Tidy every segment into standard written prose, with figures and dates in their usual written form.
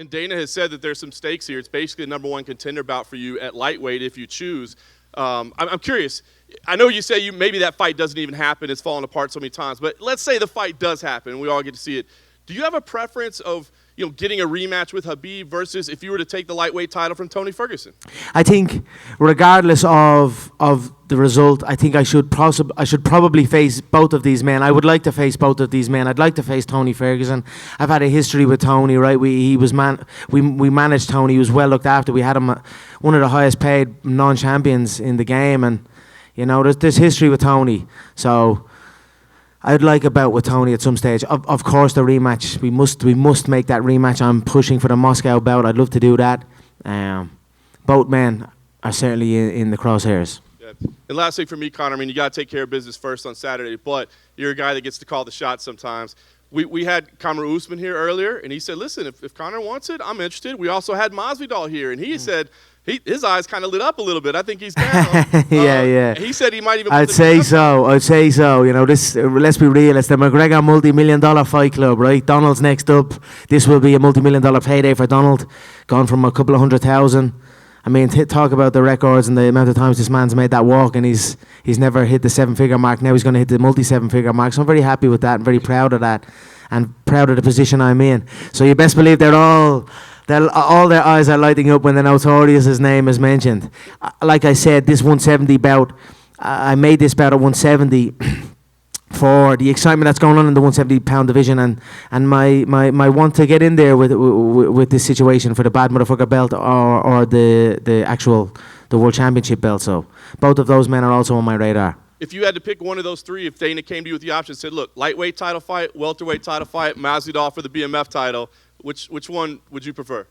And Dana has said that there's some stakes here. It's basically a number one contender bout for you at lightweight if you choose. I'm curious. I know you say maybe that fight doesn't even happen. It's fallen apart so many times. But let's say the fight does happen and we all get to see it. Do you have a preference of getting a rematch with Khabib versus if you were to take the lightweight title from Tony Ferguson? I think regardless of the result, I think I should probably face both of these men. I would like to face both of these men. I'd like to face Tony Ferguson. I've had a history with Tony, right? We managed Tony. He was well looked after. We had him one of the highest paid non-champions in the game, and there's history with Tony. So I'd like a bout with Tony at some stage. Of course, the rematch. We must make that rematch. I'm pushing for the Moscow bout. I'd love to do that. Both men are certainly in the crosshairs. Yeah. And last thing for me, Conor, you got to take care of business first on Saturday, but you're a guy that gets to call the shots sometimes. We had Kamaru Usman here earlier, and he said, listen, if Conor wants it, I'm interested. We also had Masvidal here, and he said his eyes kind of lit up a little bit. I think he's down. Yeah. He said he might even. I'd say so. This. Let's be real. It's the McGregor multi-million-dollar fight club, right? Donald's next up. This will be a multi-million-dollar payday for Donald. Gone from a couple of 100,000. Talk about the records and the amount of times this man's made that walk, and he's never hit the 7-figure mark. Now he's going to hit the multi-7-figure mark. So I'm very happy with that and very proud of that, and proud of the position I'm in. So you best believe all their eyes are lighting up when the Notorious's name is mentioned. Like I said, this 170 bout, I made this bout at 170 for the excitement that's going on in the 170-pound division and my want to get in there with this situation for the bad motherfucker belt or the World Championship belt. So both of those men are also on my radar. If you had to pick one of those three, if Dana came to you with the option and said, look, lightweight title fight, welterweight title fight, Masvidal for the BMF title, which one would you prefer?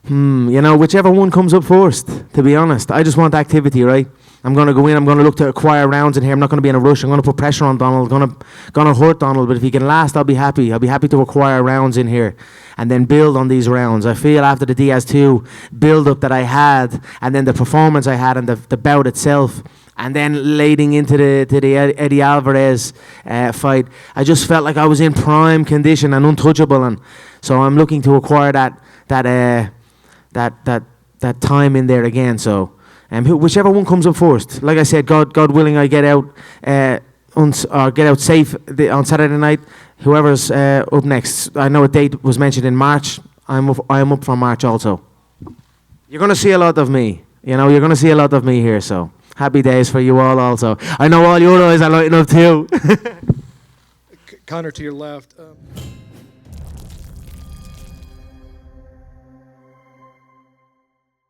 Whichever one comes up first, to be honest. I just want activity, right? I'm going to go in, I'm going to look to acquire rounds in here. I'm not going to be in a rush. I'm going to put pressure on Donald. I'm going to hurt Donald, but if he can last, I'll be happy. I'll be happy to acquire rounds in here and then build on these rounds. I feel after the Diaz 2 build-up that I had, and then the performance I had and the bout itself, and then leading into the Eddie Alvarez fight, I just felt like I was in prime condition and untouchable, and so I'm looking to acquire that time in there again. So whichever one comes up first. Like I said, God willing, I get out safe on Saturday night. Whoever's up next, I know a date was mentioned in March. I'm up for March also. You're going to see a lot of me. You're going to see a lot of me here. So happy days for you all also. I know all your eyes are lighting up too. Conor, to your left.